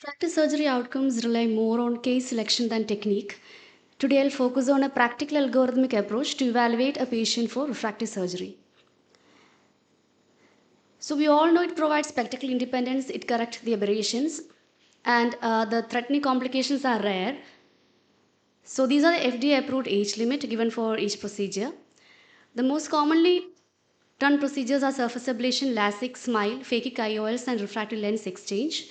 Refractive surgery outcomes rely more on case selection than technique. Today, I'll focus on a practical algorithmic approach to evaluate a patient for refractive surgery. So, we all know it provides spectacle independence, it corrects the aberrations, and the threatening complications are rare. So, these are the FDA approved age limit given for each procedure. The most commonly done procedures are surface ablation, LASIK, SMILE, phakic IOLs, and refractive lens exchange.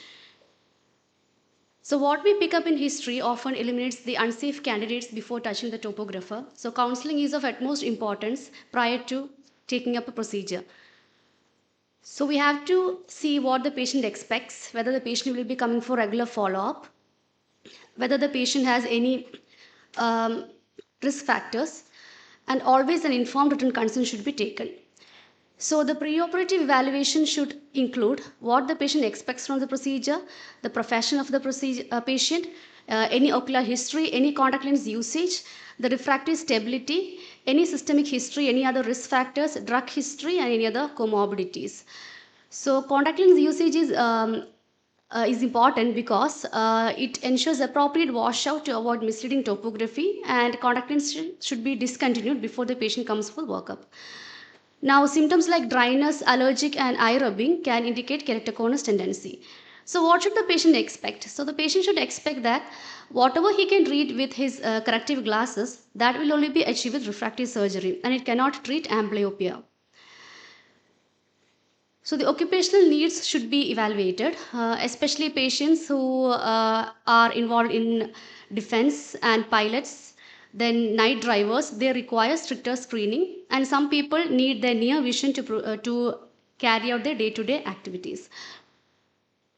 So what we pick up in history often eliminates the unsafe candidates before touching the topographer. So counseling is of utmost importance prior to taking up a procedure. So we have to see what the patient expects, whether the patient will be coming for regular follow-up, whether the patient has any um, risk factors, and always an informed written consent should be taken. So the preoperative evaluation should include what the patient expects from the procedure, the profession of the patient, any ocular history, any contact lens usage, the refractive stability, any systemic history, any other risk factors, drug history, and any other comorbidities. So contact lens usage is important because it ensures appropriate washout to avoid misleading topography, and contact lens should be discontinued before the patient comes for workup. Now, symptoms like dryness, allergic, and eye rubbing can indicate keratoconus tendency. So, what should the patient expect? So, the patient should expect that whatever he can read with his corrective glasses, that will only be achieved with refractive surgery, and it cannot treat amblyopia. So, the occupational needs should be evaluated, especially patients who are involved in defense and pilots, then night drivers. They require stricter screening, and some people need their near vision to carry out their day-to-day activities.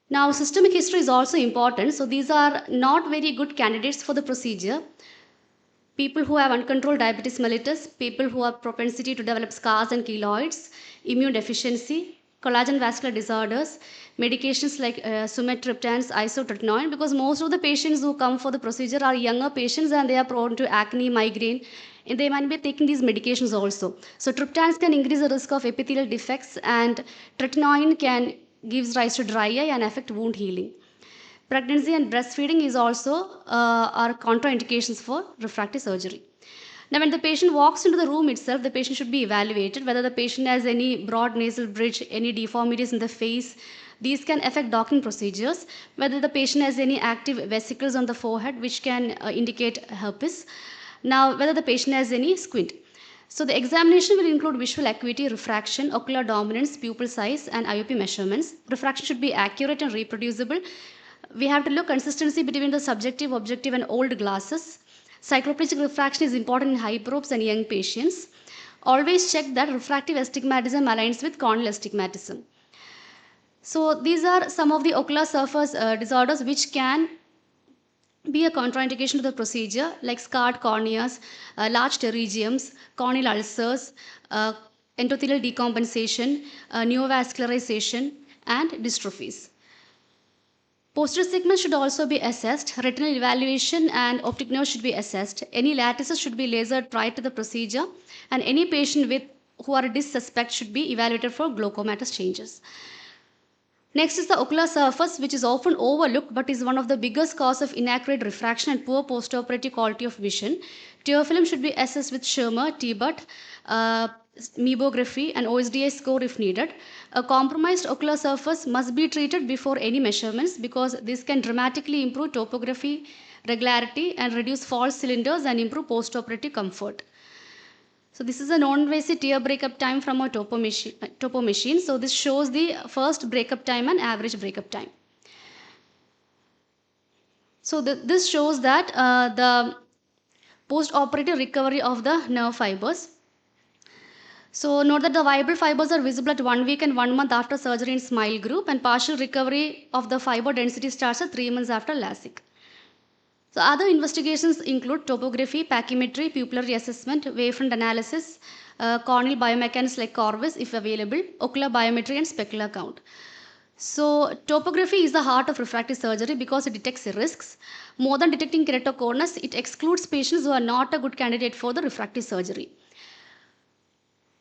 Now, systemic history is also important. So, these are not very good candidates for the procedure. People who have uncontrolled diabetes mellitus, people who have propensity to develop scars and keloids, immune deficiency, collagen vascular disorders, medications like sumatriptans, isotretinoin, because most of the patients who come for the procedure are younger patients and they are prone to acne, migraine, and they might be taking these medications also. So triptans can increase the risk of epithelial defects, and tretinoin can gives rise to dry eye and affect wound healing. Pregnancy and breastfeeding is also are contraindications for refractive surgery. Now, when the patient walks into the room itself, the patient should be evaluated whether the patient has any broad nasal bridge, any deformities in the face. These can affect docking procedures. Whether the patient has any active vesicles on the forehead, which can indicate herpes. Now, whether the patient has any squint. So the examination will include visual acuity, refraction, ocular dominance, pupil size, and IOP measurements. Refraction should be accurate and reproducible. We have to look consistency between the subjective, objective, and old glasses. Cycloplegic refraction is important in hyperopes and young patients. Always check that refractive astigmatism aligns with corneal astigmatism. So these are some of the ocular surface disorders which can be a contraindication to the procedure, like scarred corneas, large pterygiums, corneal ulcers, endothelial decompensation, neovascularization, and dystrophies. Posterior segments should also be assessed. Retinal evaluation and optic nerve should be assessed. Any lattices should be lasered prior to the procedure, and any patient who are a DIS suspect should be evaluated for glaucomatous changes. Next is the ocular surface, which is often overlooked but is one of the biggest cause of inaccurate refraction and poor postoperative quality of vision. Tear film should be assessed with Schirmer, T-BUT, meibography, and OSDI score if needed. A compromised ocular surface must be treated before any measurements because this can dramatically improve topography regularity and reduce false cylinders and improve postoperative comfort. So this is a non-invasive tear breakup time from a topo machine. So this shows the first breakup time and average breakup time. So this shows that the post-operative recovery of the nerve fibers. So note that the viable fibers are visible at 1 week and 1 month after surgery in SMILE group, and partial recovery of the fiber density starts at 3 months after LASIK. So other investigations include topography, pachymetry, pupillary assessment, wavefront analysis, corneal biomechanics like Corvus if available, ocular biometry, and specular count. So topography is the heart of refractive surgery because it detects risks. More than detecting keratoconus, it excludes patients who are not a good candidate for the refractive surgery.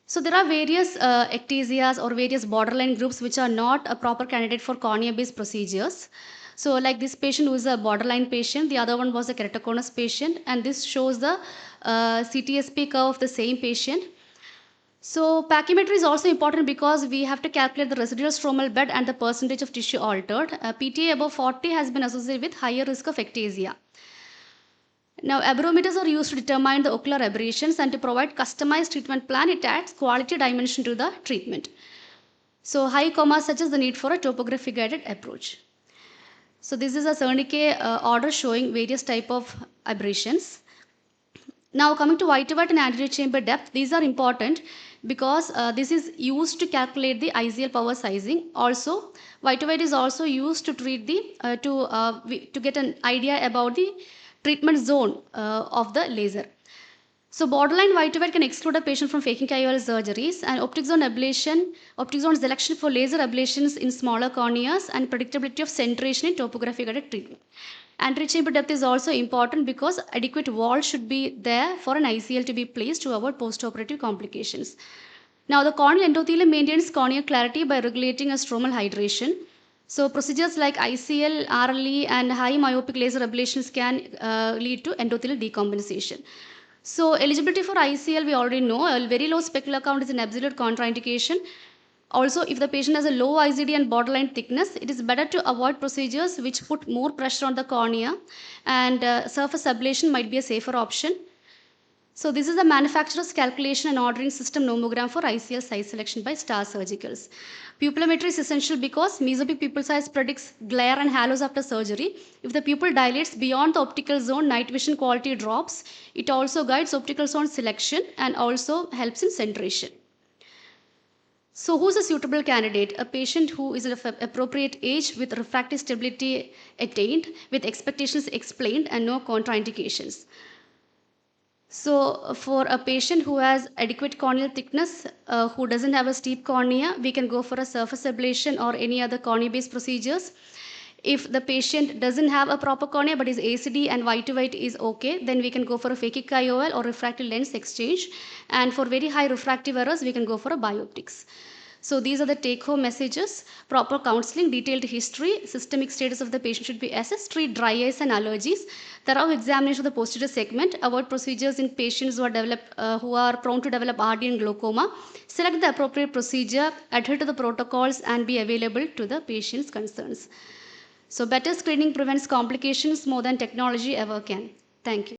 So there are various ectasias or various borderline groups which are not a proper candidate for cornea-based procedures. So like this patient who is a borderline patient, the other one was a keratoconus patient, and this shows the CTSP curve of the same patient. So pachymetry is also important because we have to calculate the residual stromal bed and the percentage of tissue altered. PTA above 40 has been associated with higher risk of ectasia. Now, aberrometers are used to determine the ocular aberrations, and to provide customized treatment plan, it adds quality dimension to the treatment. So high commas such as the need for a topography guided approach. So this is a Cernicke order showing various type of aberrations. Now coming to white and anterior chamber depth, these are important because this is used to calculate the ICL power sizing. Also, white is also used to treat the to get an idea about the treatment zone of the laser. So borderline white can exclude a patient from phakic IOL surgeries, and optic zone ablation, optic zone selection for laser ablations in smaller corneas, and predictability of centration in topography guided treatment. Anterior chamber depth is also important because adequate wall should be there for an ICL to be placed to avoid postoperative complications. Now the corneal endothelium maintains corneal clarity by regulating a stromal hydration. So procedures like ICL, RLE and high myopic laser ablations can lead to endothelial decompensation. So eligibility for ICL we already know. A very low specular count is an absolute contraindication. Also, if the patient has a low ICD and borderline thickness, it is better to avoid procedures which put more pressure on the cornea, and surface ablation might be a safer option. So this is the manufacturer's calculation and ordering system nomogram for ICL size selection by Star Surgicals. Pupillometry is essential because mesopic pupil size predicts glare and halos after surgery. If the pupil dilates beyond the optical zone, night vision quality drops. It also guides optical zone selection and also helps in centration. So who's a suitable candidate? A patient who is of appropriate age with refractive stability attained, with expectations explained and no contraindications. So for a patient who has adequate corneal thickness, who doesn't have a steep cornea, we can go for a surface ablation or any other cornea-based procedures. If the patient doesn't have a proper cornea but is ACD and white to white is okay, then we can go for a phakic IOL or refractive lens exchange. And for very high refractive errors, we can go for a bioptics. So these are the take-home messages. Proper counseling, detailed history, systemic status of the patient should be assessed, treat dry eyes and allergies, thorough examination of the posterior segment, avoid procedures in patients who are prone to develop RD and glaucoma, select the appropriate procedure, adhere to the protocols and be available to the patient's concerns. So better screening prevents complications more than technology ever can. Thank you.